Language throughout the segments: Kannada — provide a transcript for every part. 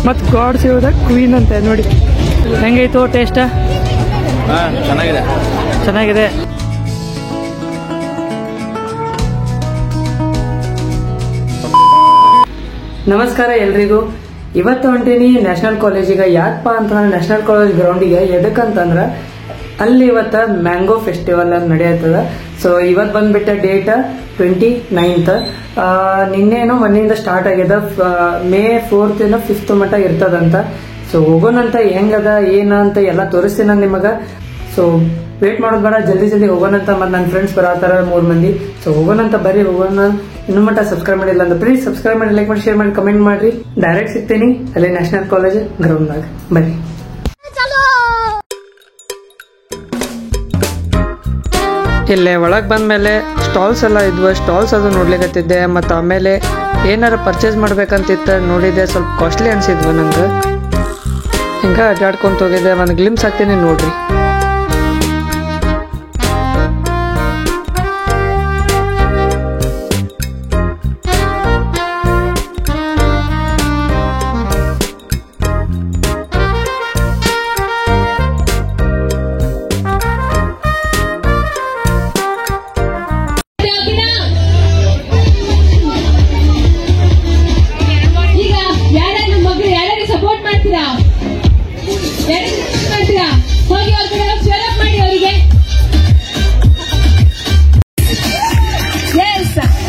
ಮತ್ತು ಗಾಡ್ ಸೇವ್ ದ ಕ್ವೀನ್ ಅಂತ ನೋಡಿ. ಹೆಂಗೈತು ಟೇಸ್ಟ್? ಚೆನ್ನಾಗಿದೆ ಚೆನ್ನಾಗಿದೆ. ನಮಸ್ಕಾರ ಎಲ್ರಿಗೂ. ಇವತ್ತು ಹೊಂಟೀನಿ ನ್ಯಾಷನಲ್ ಕಾಲೇಜಿಗೆ. ಯಾಕಪ್ಪ ಅಂತಂದ್ರೆ ನ್ಯಾಷನಲ್ ಕಾಲೇಜ್ ಗ್ರೌಂಡಿಗೆ ಎದಕ್ಕಂತಂದ್ರೆ ಅಲ್ಲಿ ಇವತ್ತು ಮ್ಯಾಂಗೋ ಫೆಸ್ಟಿವಲ್ ನಡೆಯತ್ತದ. ಸೊ ಇವತ್ತು ಬಂದ್ಬಿಟ್ಟ ಡೇಟ್ 29th. ನಿನ್ನೇನು ಮೊನ್ನೆಯಿಂದ ಸ್ಟಾರ್ಟ್ ಆಗಿದೆ. May 4th 5th ಮಟ್ಟ ಇರ್ತದಂತ. ಸೊ ಹೋಗೋಣಂತ ಹೆಂಗದ ಏನ ಅಂತ ಎಲ್ಲ ತೋರಿಸ್ತೀನಿ ನಿಮಗೆ. ಸೊ ವೇಟ್ ಮಾಡೋದು ಬೇಡ, ಜಲ್ದಿ ಹೋಗೋಣಂತ. ಮತ್ತು ನನ್ನ ಫ್ರೆಂಡ್ಸ್ ಬರತ್ತಾರ 3 ಮಂದಿ. ಸೊ ಹೋಗೋಣಂತ, ಬರ್ರಿ ಹೋಗೋಣ. ಇನ್ನು ಮಟ್ಟ ಸಬ್ಸ್ಕ್ರೈಬ್ ಮಾಡಿಲ್ಲ ಅಂದ್ರೆ ಪ್ಲೀಸ್ ಸಬ್ಸ್ಕ್ರೈಬ್ ಮಾಡಿ, ಲೈಕ್ ಮಾಡಿ, ಶೇರ್ ಮಾಡಿ, ಕಮೆಂಟ್ ಮಾಡ್ರಿ. ಡೈರೆಕ್ಟ್ ಸಿಗ್ತೀನಿ ಅಲ್ಲಿ ನ್ಯಾಷನಲ್ ಕಾಲೇಜ್ ಗ್ರೌಂಡ್ನಾಗ. ಬರ್ರಿ. ಇಲ್ಲೇ ಒಳಗೆ ಬಂದ್ಮೇಲೆ ಸ್ಟಾಲ್ಸ್ ಎಲ್ಲ ಇದ್ವು. ಸ್ಟಾಲ್ಸ್ ಅದು ನೋಡ್ಲಿಕ್ಕತ್ತಿದ್ದೆ. ಮತ್ತು ಆಮೇಲೆ ಏನಾರ ಪರ್ಚೇಸ್ ಮಾಡ್ಬೇಕಂತಿತ್ತು, ನೋಡಿದ್ದೆ. ಸ್ವಲ್ಪ ಕಾಸ್ಟ್ಲಿ ಅನ್ಸಿದ್ವು ನಂಗೆ. ಹಿಂಗೆ ಅಡ್ಡಾಡ್ಕೊಂತ ಹೋಗಿದ್ದೆ. ಒಂದು ಗ್ಲಿಮ್ಸ್ ಹಾಕ್ತೀನಿ ನೋಡ್ರಿ.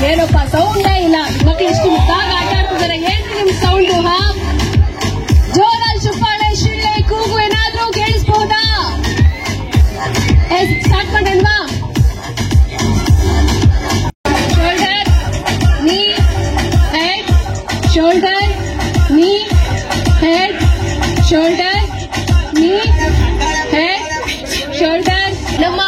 ಏನಪ್ಪ ಸೌಂಡೇ ಇಲ್ಲ. ಮಕ್ಕಳು ಎಷ್ಟು ಮುದ್ದಾಗಿ ಆಟ ಆಡ್ತಿದ್ದಾರೆ. ಏನ್ರಿ ನಿಮ್ ಸೌಂಡು? ಜೋರಾಗಿ ಚಪ್ಪಾಳೆ, ಶಿಳ್ಳೆ, ಕೂಗು ಏನಾದ್ರೂ ಕೇಳಿಸ್ಬಹುದಾ? ಸ್ಟಾರ್ಟ್ ಮಾಡಲ್ವಾ? ಶೋಲ್ಡರ್, ನೀ, ಹೆಡ್, ಶೋಲ್ಡರ್, ನೀ, ಹೆಡ್, ಶೋಲ್ಡರ್, ನೀ, ಹೆಡ್, ಶೋಲ್ಡರ್. ನಮ್ಮ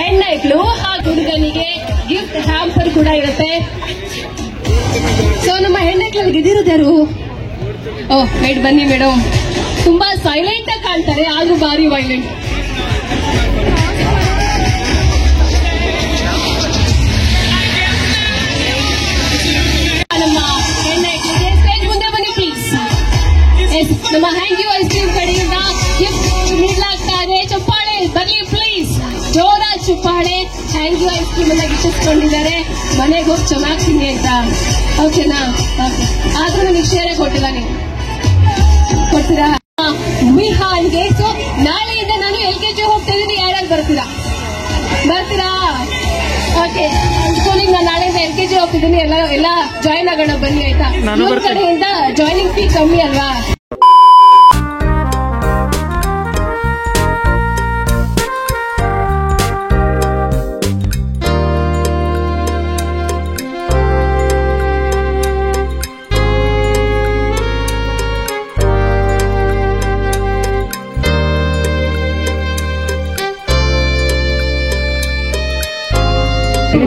ಹೆಣ್ಣೈಕ್ಳು ಆ ಹುಡುಗನಿಗೆ ಗಿಫ್ಟ್ ಹ್ಯಾಂಪರ್ ಕೂಡ ಇರುತ್ತೆ. ಸೊ ನಮ್ಮ ಹೆಣ್ಣೈಕ್ಳಲ್ಲಿ ಗೆದ್ದಿರೋದ್ಯಾರು? ವೇಟ್ ಬನ್ನಿ ಮೇಡಮ್. ತುಂಬಾ ಸೈಲೆಂಟ್ ಆಗಿ ಕಾಣ್ತಾರೆ, ಆದ್ರೂ ಭಾರಿ ವೈಲೆಂಟ್. ನಮ್ಮ ಹೆಣ್ಣೈಕ್ಳಿಗೆ ಸ್ಟೇಜ್ ಮುಂದೆ ಬನ್ನಿ ಪ್ಲೀಸ್. ನಮ್ಮ ಹ್ಯಾಂಗ್ ಯು ಐಸ್ ಕ್ರೀಮ್ ಕಡೆಯಿಂದ ಗಿಫ್ಟ್ ನೀಡಲಾಗ್ತಾ ಇದೆ. ಚಪ್ಪಾಳೆ ಬನ್ನಿ ಪ್ಲೀಸ್, ಜೋರ ಚಪ್ಪಾಳೆ. ಹ್ಯಾಂಗ್ ಯು ಐಸ್ ಕ್ರೀಮ್ ಎಲ್ಲ ಗಿಟ್ಟಿಸ್ಕೊಂಡಿದ್ದಾರೆ. ಮನೆಗೆ ಹೋಗಿ ಚೆನ್ನಾಗಿ ತಿನ್ನಿ ಅಂತ. ಓಕೆನಾ? ಓಕೆ. ಆದ್ರೂ ನನಗೆ ಶೇರೆ ಕೊಟ್ಟಿಲ್ಲ, ನೀವು ಕೊಡ್ತೀರಾ? ವಿಹಾನ್ಗೆ. ಸೊ ನಾಳೆಯಿಂದ ನಾನು LKG ಹೋಗ್ತಾ ಇದ್ದೀನಿ. ಯಾರ್ಯಾರು ಬರ್ತೀರಾ? ಓಕೆ. ಸ್ಕೂಲಿಗೆ ನಾನು ನಾಳೆಯಿಂದ LKG ಹೋಗ್ತಿದ್ದೀನಿ. ಎಲ್ಲ ಜಾಯಿನ್ ಆಗೋಣ ಬನ್ನಿ, ಆಯ್ತಾ? ಇವ್ರ ಕಡೆಯಿಂದ ಜಾಯ್ನಿಂಗ್ ಫೀ ಕಮ್ಮಿ ಅಲ್ವಾ?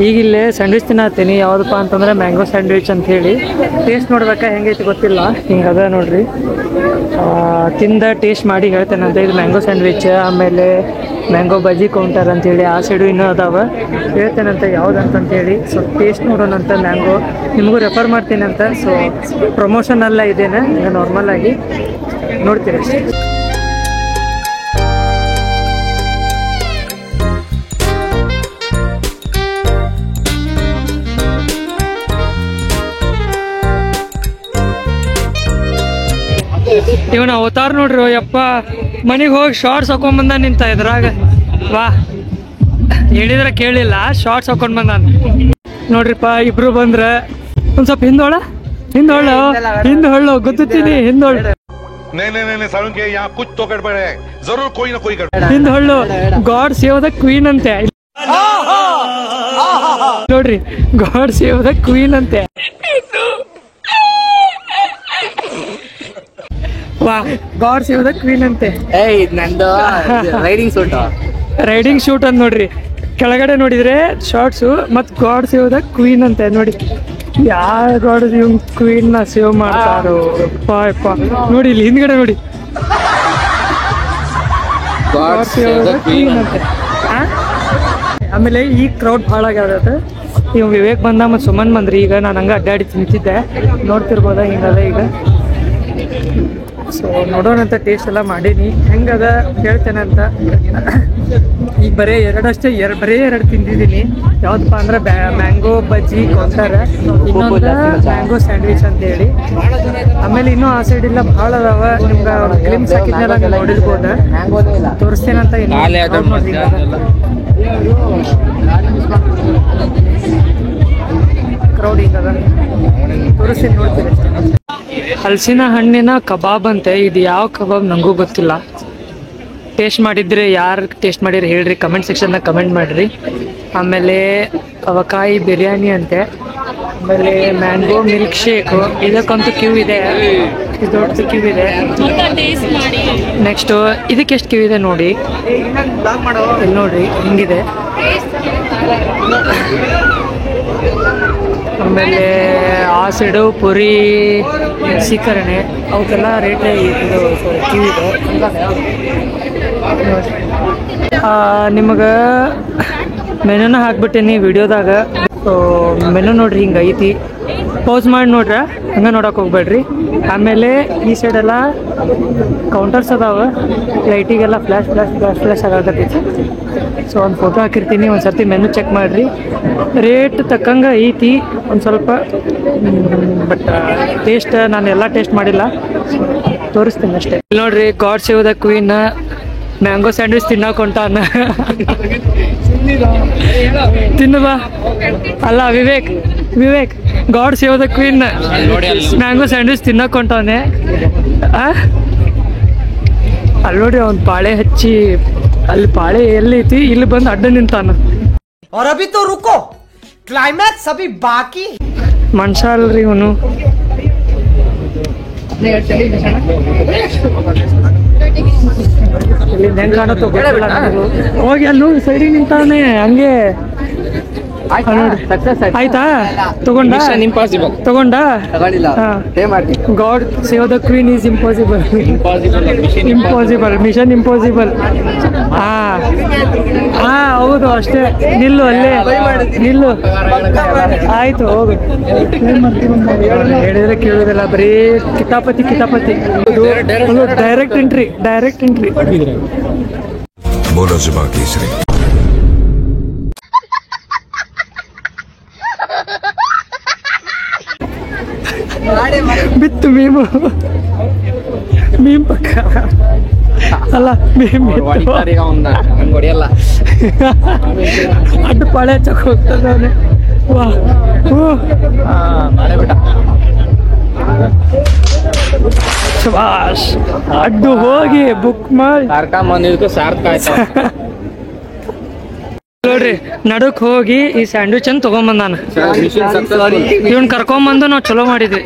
ಈಗಿಲ್ಲೇ ಸ್ಯಾಂಡ್ವಿಚ್ ತಿನ್ನತ್ತೀನಿ. ಯಾವುದಪ್ಪ ಅಂತಂದ್ರೆ ಮ್ಯಾಂಗೋ ಸ್ಯಾಂಡ್ವಿಚ್ ಅಂತ ಹೇಳಿ. ಟೇಸ್ಟ್ ನೋಡ್ಬೇಕಾ ಹೆಂಗೈತಿ ಗೊತ್ತಿಲ್ಲ. ಹಿಂಗದ ನೋಡ್ರಿ. ತಿಂದ ಟೇಸ್ಟ್ ಮಾಡಿ ಹೇಳ್ತೇನಂತ. ಇದು ಮ್ಯಾಂಗೋ ಸ್ಯಾಂಡ್ವಿಚ್. ಆಮೇಲೆ ಮ್ಯಾಂಗೋ ಬಜ್ಜಿ ಕೌಂಟರ್ ಅಂತೇಳಿ ಆ ಸೈಡು ಇನ್ನೂ ಅದಾವ. ಹೇಳ್ತೇನಂತ ಯಾವುದಂತಂತೇಳಿ. ಸೊ ಟೇಸ್ಟ್ ನೋಡೋಣಂತ. ಮ್ಯಾಂಗೋ ನಿಮಗೂ ರೆಫರ್ ಮಾಡ್ತೀನಿ ಅಂತ. ಸೊ ಪ್ರಮೋಷನ್ ಎಲ್ಲ ಇದೇನೆ, ಈಗ ನಾರ್ಮಲ್ ಆಗಿ ನೋಡ್ತೀರಿ ಅಷ್ಟೇ. ಇವನ ಅವತಾರ ನೋಡ್ರಿ. ಯಪ್ಪ, ಮನೆಗೆ ಹೋಗಿ ಶಾರ್ಟ್ಸ್ ಹಾಕೊಂಡ್ ನಿಂತ ಇದ್ರಾಗ. ವಾ, ಹೇಳಿದ್ರೆ ಕೇಳಿಲ್ಲ, ಶಾರ್ಟ್ಸ್ ಹಾಕೊಂಡ್ ಬಂದಾನ ನೋಡ್ರಿಪ್ಪ. ಇಬ್ರು ಬಂದ್ರ ಒಂದ್ ಸ್ವಲ್ಪ ಹಿಂದೊಳ್ಳು ಗೊತ್ತೀನಿ. ಹಿಂದೊಳ್ಳು ಗಾಡ್ ಸೇವ್ ದ ಕ್ವೀನ್ ಅಂತೆ ನೋಡ್ರಿ. ಗಾಡ್ ಸೇವ್ ದ ಕ್ವೀನ್ ಅಂತೆ. ವಾ, ಗಾಡ್ ಸೇವ್ ದ ಕ್ವೀನ್ ಅಂತೆ. ನಂದು ರೈಡಿಂಗ್ ಶೂಟ್ ಅಂತ ನೋಡ್ರಿ. ಕೆಳಗಡೆ ನೋಡಿದ್ರೆ ಶಾರ್ಟ್ಸು ಮತ್ತು ಗಾಡ್ ಸೇವ್ ದ ಕ್ವೀನ್ ಅಂತೆ ನೋಡಿ. ಯಾರ ಗಾಡ್ ಕ್ವೀನ್ ನ ಸೇವ್ ಮಾಡ್ತಾರೋ ಯಪ್ಪ. ನೋಡಿ ಇಲ್ಲಿ ಹಿಂದ್ಗಡೆ ನೋಡಿ, ಗಾಡ್ ಸೇವ್ ದ ಕ್ವೀನ್ ಅಂತೆ. ಆಮೇಲೆ ಈ ಕ್ರೌಡ್ ಭಾಳ ಆಗ್ಯಾದ. ಇವ್ ವಿವೇಕ್ ಬಂದ ಮತ್ತು ಸುಮನ್ ಬಂದ್ರಿ. ಈಗ ನಾನು ಹಂಗೆ ಅಡ್ಡಾಡಿ ತಿಂತಿದ್ದೆ, ನೋಡ್ತಿರ್ಬೋದ ಹಿಂಗದ. ಈಗ ಸೊ ನೋಡೋಣಂತ ಟೇಸ್ಟ್ ಎಲ್ಲ ಮಾಡೀನಿ ಹೆಂಗದ ಹೇಳ್ತೇನೆ ಅಂತ. ಈಗ ಬರೀ ಎರಡು ತಿಂದಿದ್ದೀನಿ. ಯಾವ್ದಪ್ಪ ಅಂದ್ರೆ ಮ್ಯಾಂಗೋ ಬಜ್ಜಿ ಕೊಡ್ತಾರ, ಇನ್ನೊಂದು ಮ್ಯಾಂಗೋ ಸ್ಯಾಂಡ್ವಿಚ್ ಅಂತ ಹೇಳಿ. ಆಮೇಲೆ ಇನ್ನೂ ಆ ಸೈಡ್ ಇಲ್ಲ ಭಾಳ ಅದಾವ. ನಿಮ್ಗೆ ಗ್ಲಿಮ್ಸ್ ಹಾಕಿದ್ನೆಲ್ಲ ನೀವು ನೋಡಿರ್ಬೋದು, ತೋರಿಸ್ತೇನಂತ. ಕ್ರೌಡ್ ಈಗ ತೋರಿಸ್ತೀನಿ, ನೋಡ್ತೀನಿ. ಹಲಸಿನ ಹಣ್ಣಿನ ಕಬಾಬ್ ಅಂತೆ. ಇದು ಯಾವ ಕಬಾಬ್ ನನಗೂ ಗೊತ್ತಿಲ್ಲ. ಟೇಸ್ಟ್ ಮಾಡಿದ್ರೆ ಯಾರು ಟೇಸ್ಟ್ ಮಾಡಿರಿ ಹೇಳ್ರಿ, ಕಮೆಂಟ್ ಸೆಕ್ಷನ್ದಾಗ ಕಮೆಂಟ್ ಮಾಡಿರಿ. ಆಮೇಲೆ ಅವಕಾಯಿ ಬಿರಿಯಾನಿ ಅಂತೆ. ಆಮೇಲೆ ಮ್ಯಾಂಗೋ ಮಿಲ್ಕ್ ಶೇಕು, ಇದಕ್ಕಂತೂ ಕ್ಯೂ ಇದೆ, ದೊಡ್ಡ ಕ್ಯೂ ಇದೆ. ನೆಕ್ಸ್ಟು ಇದಕ್ಕೆ ಎಷ್ಟು ಕ್ಯೂ ಇದೆ ನೋಡಿ, ಇಲ್ಲಿ ನೋಡ್ರಿ ಹಿಂಗಿದೆ. ಆಮೇಲೆ ಆ ಸೈಡು ಪುರಿ ಸೀಕರಣೆ ಅವಕ್ಕೆಲ್ಲ ರೇಟೇ ಇದು ಕ್ಯೂ ಇದೆ. ನಿಮಗೆ ಮೆನುನ ಹಾಕ್ಬಿಟ್ಟೇನಿ ವಿಡಿಯೋದಾಗ. ಸೊ ಮೆನು ನೋಡ್ರಿ ಹಿಂಗೆ ಐತಿ, ಪೌಸ್ ಮಾಡಿ ನೋಡ್ರ, ಹಂಗೆ ನೋಡೋಕೆ ಹೋಗ್ಬೇಡ್ರಿ. ಆಮೇಲೆ ಈ ಸೈಡೆಲ್ಲ ಕೌಂಟರ್ಸ್ ಅದಾವ, ಲೈಟಿಗೆಲ್ಲ ಫ್ಲ್ಯಾಶ್ ಆಗತ್ತೈತಿ. ಸೊ ಒಂದು ಫೋಟೋ ಹಾಕಿರ್ತೀನಿ, ಒಂದು ಸರ್ತಿ ಮೆನು ಚೆಕ್ ಮಾಡಿರಿ. ರೇಟ್ ತಕ್ಕಂಗೆ ಐತಿ ಒಂದು ಸ್ವಲ್ಪ, ಬಟ್ ಟೇಸ್ಟ್ ನಾನು ಎಲ್ಲ ಟೇಸ್ಟ್ ಮಾಡಿಲ್ಲ, ತೋರಿಸ್ತೀನಿ ಅಷ್ಟೇ. ಇಲ್ಲಿ ನೋಡ್ರಿ, God save the queen mango sandwich ತಿನ್ನಕೊಂಟಾನ. ತಿನ್ನಬಾ ಅಲ್ಲ Vivek God save the queen mango sandwich ತಿನ್ನಕೊಂಟವನೆ. ಅಲ್ಲಿ ನೋಡ್ರಿ ಅವ್ನು ಪಾಳೆ ಹಚ್ಚಿ, ಅಲ್ಲಿ ಪಾಳೆ ಎಲ್ಲೈತಿ, ಇಲ್ಲಿ ಬಂದು ಅಡ್ಡ ನಿಂತಾನ. ಮನುಷ್ಯ ಅಲ್ರಿ ಇವನು. ಹೆಂಗ್ ಕಾಣುತ್ತೋ ಗೊತ್ತಿಲ್ಲ ನನಗೂ. ಹೋಗಿ ಅಲ್ಲಿ ನೋಡಿ ಸೈಡಿಗೆ ನಿಂತಾನೆ ಹಂಗೆ. ಆಯ್ತಾ? ತಗೊಂಡ God save the queen is impossible. Mission impossible. ಹಾ ಹೌದು, ಅಷ್ಟೇ. ನಿಲ್ಲು ಅಲ್ಲೇ, ನಿಲ್ಲು. ಆಯ್ತು ಹೋಗು. ಹೇಳಿದ್ರೆ ಕೇಳೋದಿಲ್ಲ, ಬರೀ ಕಿತಾಪತಿ. Direct entry. ಬಿತ್ತು ಮೀಮ್ ಪಕ್ಕ ಅಲ್ಲ, ಅಡ್ಡು ಪಾಳೆ ಹಚ್ಚಕ್ ಹೋಗ್ತದೆ. ಶಬಾಷ್, ಅಡ್ಡು ಹೋಗಿ ಬುಕ್ ಮಾಡಿ ನೋಡ್ರಿ, ನಡುಕ್ ಹೋಗಿ ಈ ಸ್ಯಾಂಡ್ವಿಚ್ ಅನ್ನು ತಗೊಂಬಂದಾನ. ಇವನ್ ಕರ್ಕೊಂಬಂದು ನಾವು ಚಲೋ ಮಾಡಿದ್ವಿ.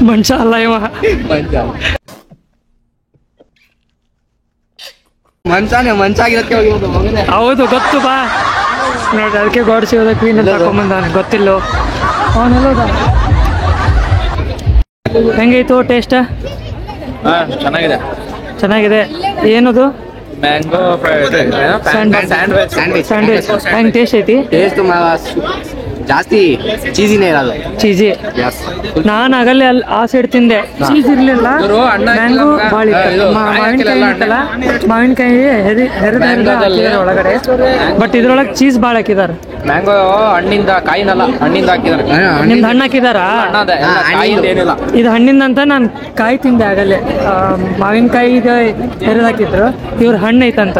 ಮನುಷ್ಯ ಅಲ್ಲ ಇವ, ಹೌದು ಗೊತ್ತು. ಬಾ ನೋಡ್ರಿ, ಅದಕ್ಕೆ ಗಾಡ್ ಸೇವ್ ದ ಕ್ವೀನ್ ಅಂತ ಕರ್ಕೊಂಬಂದಾನ. ಗೊತ್ತಿಲ್ಲೋ ಅವನೆಲ್ಲೋದ. ಹೆಂಗೈತು ಟೇಸ್ಟ್? ಚೆನ್ನಾಗಿದೆ. ಏನದು? ಮ್ಯಾಂಗೋ ಸ್ಯಾಂಡ್ವಿಚ್ ಹೆಂಗ್ ಟೇಸ್ಟ್ ಐತಿ? ಜಾಸ್ತಿ ಚೀಸಿನೇ ಇರೋದು. ಚೀಸಿ ನಾನು ಆಗಲ್ಲೇ ಅಲ್ಲಿ ಆ ಸೈಡ್ ತಿಂದೆ, ಚೀಸ್ ಇರ್ಲಿಲ್ಲ. ಮ್ಯಾಂಗೋ ಭಾಳ ಇತ್ತು. ಮಾವಿನಕಾಯಿ ಇತ್ತಲ್ಲ, ಮಾವಿನಕಾಯಿ ಹಾಕಿದಾರೆ ಒಳಗಡೆ, ಬಟ್ ಇದ್ರೊಳಗೆ ಚೀಸ್ ಭಾಳ ಹಾಕಿದಾರೆ. ಮ್ಯಾಂಗೋ ಹಣ್ಣಿಂದ, ಕಾಯಿನಲ್ಲ, ಹಣ್ಣಿಂದ ಹಾಕಿದಾರೆ. ನಿಮ್ದು ಹಣ್ಣು ಹಾಕಿದಾರ? ಏನಿಲ್ಲ, ಇದು ಹಣ್ಣಿಂದ ಅಂತ ನಾನು ಕಾಯಿ ತಿಂದೆ ಆಗಲ್ಲೇ. ಮಾವಿನಕಾಯಿ ಇದು ಹೆರಿದು ಹಾಕಿದ್ರು, ಇವ್ರ ಹಣ್ಣು ಐತಂತ.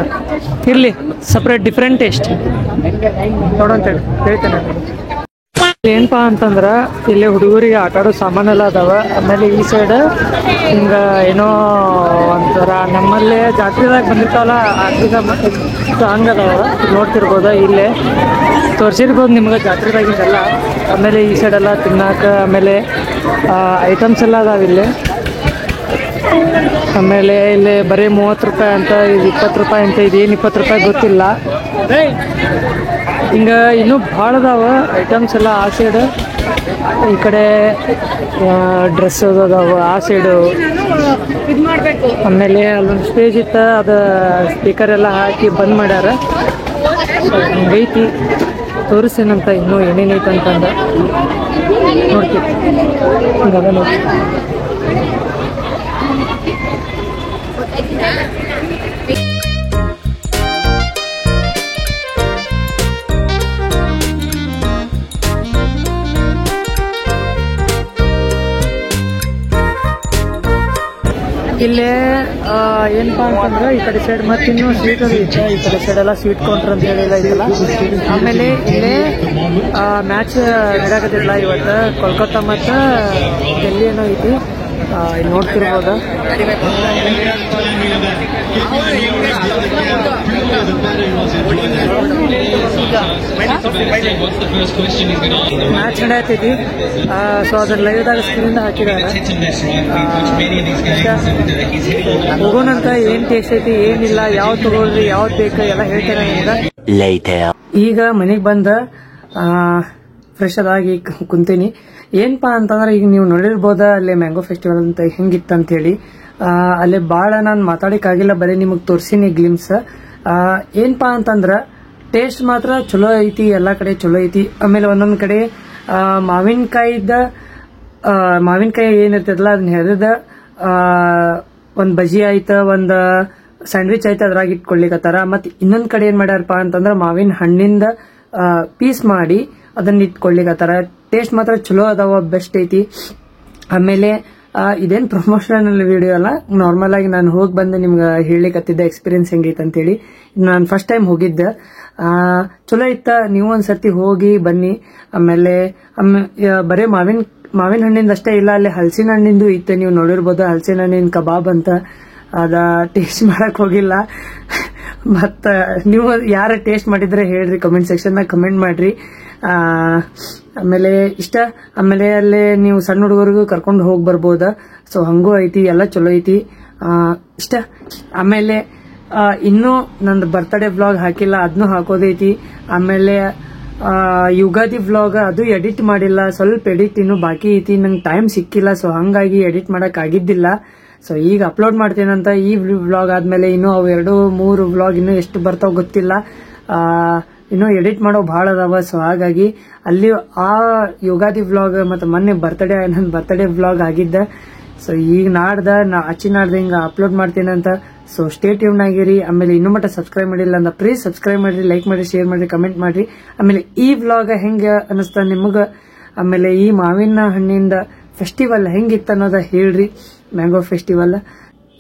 ಇರ್ಲಿ, ಸಪ್ರೇಟ್ ಡಿಫ್ರೆಂಟ್ ಟೇಸ್ಟ್ ನೋಡೋಂತ ಹೇಳ್ತೇನೆ. ಏನಪ್ಪಾ ಅಂತಂದ್ರೆ ಇಲ್ಲಿ ಹುಡುಗರಿಗೆ ಆಟ ಆಡೋ ಸಾಮಾನೆಲ್ಲ ಅದಾವ. ಆಮೇಲೆ ಈ ಸೈಡ್ ಹಿಂಗ ಏನೋ ಒಂಥರ ನಮ್ಮಲ್ಲೇ ಜಾತ್ರೆದಾಗ ಬಂದಿರ್ತಾವಲ್ಲ, ಹಂಗದಾವ, ನೋಡ್ತಿರ್ಬೋದ. ಇಲ್ಲೇ ತೋರಿಸಿರ್ಬೋದು ನಿಮ್ಗೆ ಜಾತ್ರೆದಾಗಿಂದೆಲ್ಲ. ಆಮೇಲೆ ಈ ಸೈಡೆಲ್ಲ ತಿನ್ನಾಕ, ಆಮೇಲೆ ಐಟಮ್ಸ್ ಎಲ್ಲ ಅದಾವ ಇಲ್ಲಿ. ಆಮೇಲೆ ಇಲ್ಲಿ ಬರೀ 30 ರೂಪಾಯಿ ಅಂತ, ಇದು 20 ರೂಪಾಯಿ ಅಂತ. ಇದೇನು 20 ರೂಪಾಯಿ ಗೊತ್ತಿಲ್ಲ. ಹಿಂಗೆ ಇನ್ನೂ ಭಾಳ ಅದಾವ ಐಟಮ್ಸ್ ಎಲ್ಲ. ಆ ಸೈಡು ಈ ಕಡೆ ಡ್ರೆಸ್ ಅದಾವ, ಆ ಸೈಡು. ಆಮೇಲೆ ಅಲ್ಲೊಂದು ಸ್ಟೇಜ್ ಇತ್ತು, ಅದು ಸ್ಪೀಕರ್ ಎಲ್ಲ ಹಾಕಿ ಬಂದ್ ಮಾಡ್ಯಾರ. ಹಿಂಗೈತಿ. ತೋರಿಸ್ತೇನಂತ ಇನ್ನೂ ಏನೇನೈತೆ ಅಂತಂದ ನೋಡ್ತೀವಿ. ಹಿಂಗದ ನೋಡಿ. ಇಲ್ಲೇ ಏನಪ್ಪಾ ಅಂತಂದ್ರೆ ಈ ಕಡೆ ಸೈಡ್ ಮತ್ತೆ ಇನ್ನೂ ಸ್ವೀಟ್ ಅದು ಇತ್ತು. ಈ ಕಡೆ ಸೈಡ್ ಎಲ್ಲ ಸ್ವೀಟ್ ಕೌಂಟರ್ ಅಂತ ಹೇಳಿಲ್ಲ ಇದೆಲ್ಲ. ಆಮೇಲೆ ಇಲ್ಲೇ ಮ್ಯಾಚ್ ನಡೆಯಕತ್ತಿಲ್ಲ ಇವತ್ತು ಕೋಲ್ಕತ್ತಾ ಮತ್ತು ಡೆಲ್ಲಿ ಏನೋ ಐತಿ. ಇಲ್ಲಿ ನೋಡ್ತಿರ್ಬೋದ. ಮ್ಯಾಚ್ ನಡೆಯತೈತಿ. ಸೊ ಅದ್ರ ಲೈವ್ದಾಗ ಸ್ಕ್ರೀನ್ ಹಾಕಿದ್ದಾರೆ. ಹೋಗೋಣಂತ ಏನ್ ಟೇಸ್ಟ್ ಐತಿ ಏನಿಲ್ಲ, ಯಾವ್ದು ತಗೊಳ್ರಿ ಯಾವ್ದು ಬೇಕು ಎಲ್ಲ ಹೇಳ್ತೇನೆ ಈಗ ಮನೆಗೆ ಬಂದ ಫ್ರೆಶ್ ಅದಾಗಿ ಕುಂತೀನಿ. ಏನಪ್ಪಾ ಅಂತಂದ್ರೆ ಈಗ ನೀವು ನೋಡಿರ್ಬೋದ ಅಲ್ಲೇ ಮ್ಯಾಂಗೋ ಫೆಸ್ಟಿವಲ್ ಅಂತ ಹೆಂಗಿತ್ತಂತ ಹೇಳಿ. ಅಲ್ಲೇ ಭಾಳ ನಾನು ಮಾತಾಡಕ್ಕಾಗಿಲ್ಲ, ಬರೀ ನಿಮಗೆ ತೋರ್ಸಿನಿ ಗ್ಲಿಮ್ಸ್. ಏನಪ್ಪಾ ಅಂತಂದ್ರ ಟೇಸ್ಟ್ ಮಾತ್ರ ಚಲೋ ಐತಿ, ಎಲ್ಲಾ ಕಡೆ ಚಲೋ ಐತಿ. ಆಮೇಲೆ ಒಂದೊಂದ್ ಕಡೆ ಮಾವಿನಕಾಯಿ ಏನಿರ್ತದಲ್ಲ ಅದನ್ನ ಹೆರದ ಒಂದ್ ಬಜಿ ಆಯ್ತ, ಒಂದ್ ಸ್ಯಾಂಡ್ವಿಚ್ ಆಯ್ತ ಅದ್ರಾಗ ಇಟ್ಕೊಳ್ಲಿಕತ್ತಾರ. ಮತ್ ಇನ್ನೊಂದ್ ಕಡೆ ಏನ್ ಮಾಡ್ಯಾರಪ್ಪ ಅಂತಂದ್ರ ಮಾವಿನ ಹಣ್ಣಿಂದ ಪೀಸ್ ಮಾಡಿ ಅದನ್ನ ಇಟ್ಕೊಳ್ಲಿಕತ್ತಾರ. ಟೇಸ್ಟ್ ಮಾತ್ರ ಚಲೋ ಅದಾವ, ಬೆಸ್ಟ್ ಐತಿ. ಆಮೇಲೆ ಇದೇನ್ ಪ್ರಮೋಷನಲ್ ವಿಡಿಯೋ ಅಲ್ಲ, ನಾರ್ಮಲ್ ಆಗಿ ನಾನು ಹೋಗಿ ಬಂದು ನಿಮ್ಗೆ ಹೇಳಿಕತ್ತಿದ್ದ ಎಕ್ಸ್ಪೀರಿಯನ್ಸ್ ಹೆಂಗೈತೆ ಅಂತೇಳಿ. ನಾನು ಫಸ್ಟ್ ಟೈಮ್ ಹೋಗಿದ್ದೆ, ಚಲೋ ಇತ್ತ. ನೀವು ಒಂದ್ಸರ್ತಿ ಹೋಗಿ ಬನ್ನಿ. ಆಮೇಲೆ ಬರೇ ಮಾವಿನ ಹಣ್ಣಿಂದ ಅಷ್ಟೇ ಇಲ್ಲ, ಅಲ್ಲಿ ಹಲಸಿನ ಹಣ್ಣಿಂದು ಇತ್ತು. ನೀವು ನೋಡಿರ್ಬೋದು ಹಲಸಿನ ಹಣ್ಣಿನ ಕಬಾಬ್ ಅಂತ. ಅದ ಟೇಸ್ಟ್ ಮಾಡಕ್ ಹೋಗಿಲ್ಲ. ಮತ್ತ ನೀವು ಯಾರ ಟೇಸ್ಟ್ ಮಾಡಿದ್ರೆ ಹೇಳ್ರಿ, ಕಮೆಂಟ್ ಸೆಕ್ಷನ್ ನಾಗ ಕಮೆಂಟ್ ಮಾಡ್ರಿ. ಆಮೇಲೆ ಇಷ್ಟ. ಆಮೇಲೆ ಅಲ್ಲೇ ನೀವು ಸಣ್ಣ ಹುಡುಗರಿಗೂ ಕರ್ಕೊಂಡು ಹೋಗಿ ಬರ್ಬೋದ. ಸೊ ಹಂಗೂ ಐತಿ, ಎಲ್ಲ ಚಲೋ ಐತಿ. ಇಷ್ಟ. ಆಮೇಲೆ ಇನ್ನೂ ನಂದು ಬರ್ತ್ಡೇ ವ್ಲಾಗ್ ಹಾಕಿಲ್ಲ, ಅದನ್ನು ಹಾಕೋದೈತಿ. ಆಮೇಲೆ ಯುಗಾದಿ ವ್ಲಾಗ್ ಅದು ಎಡಿಟ್ ಮಾಡಿಲ್ಲ, ಸ್ವಲ್ಪ ಎಡಿಟ್ ಇನ್ನೂ ಬಾಕಿ ಐತಿ. ನಂಗೆ ಟೈಮ್ ಸಿಕ್ಕಿಲ್ಲ, ಸೊ ಹಂಗಾಗಿ ಎಡಿಟ್ ಮಾಡಕ್ ಆಗಿದ್ದಿಲ್ಲ. ಸೊ ಈಗ ಅಪ್ಲೋಡ್ ಮಾಡ್ತೀನಂತ. ಈ ವ್ಲಾಗ್ ಆದ್ಮೇಲೆ ಇನ್ನೂ ಅವು 2-3 ವ್ಲಾಗ್ ಇನ್ನೂ ಎಷ್ಟು ಬರ್ತಾವ ಗೊತ್ತಿಲ್ಲ. ಇನ್ನೂ ಎಡಿಟ್ ಮಾಡೋ ಭಾಳ ಅದಾವ. ಸೊ ಹಾಗಾಗಿ ಅಲ್ಲಿ ಆ ಯುಗಾದಿ ವ್ಲಾಗ್ ಮತ್ತು ಮೊನ್ನೆ ನನ್ನ ಬರ್ತ್ಡೇ ವ್ಲಾಗ್ ಆಗಿದ್ದ. ಸೊ ಈಗ ಅಚ್ಚಿ ನಾಡ್ದ ಹಿಂಗ ಅಪ್ಲೋಡ್ ಮಾಡ್ತೀನಂತ. ಸೊ ಸ್ಟೇ ಟ್ಯೂನ್ ಆಗಿರಿ. ಆಮೇಲೆ ಇನ್ನೂ ಮಟ್ಟ ಸಬ್ಸ್ಕ್ರೈಬ್ ಮಾಡಿಲ್ಲ ಅಂತ ಪ್ಲೀಸ್ ಸಬ್ಸ್ಕ್ರೈಬ್ ಮಾಡ್ರಿ, ಲೈಕ್ ಮಾಡ್ರಿ, ಶೇರ್ ಮಾಡ್ರಿ, ಕಮೆಂಟ್ ಮಾಡ್ರಿ. ಆಮೇಲೆ ಈ ವ್ಲಾಗ್ ಹೆಂಗ ಅನಿಸ್ತಾ ನಿಮಗ, ಆಮೇಲೆ ಈ ಮಾವಿನ ಹಣ್ಣಿಂದ ಫೆಸ್ಟಿವಲ್ ಹೆಂಗಿತ್ತು ಅನ್ನೋದ ಹೇಳ್ರಿ. ಮ್ಯಾಂಗೋ ಫೆಸ್ಟಿವಲ್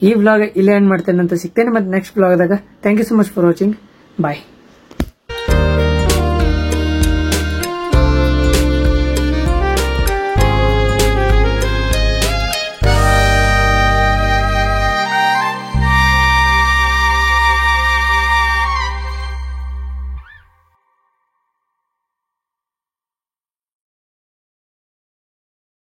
ಈ ವ್ಲಾಗ್ ಇಲ್ಲೇ ಎಂಡ್ ಮಾಡ್ತೇನೆ ಅಂತ. ಸಿಗ್ತೇನೆ ಮತ್ತೆ ನೆಕ್ಸ್ಟ್ ವ್ಲಾಗ್ದಾಗ. Thank you so much for watching. Bye.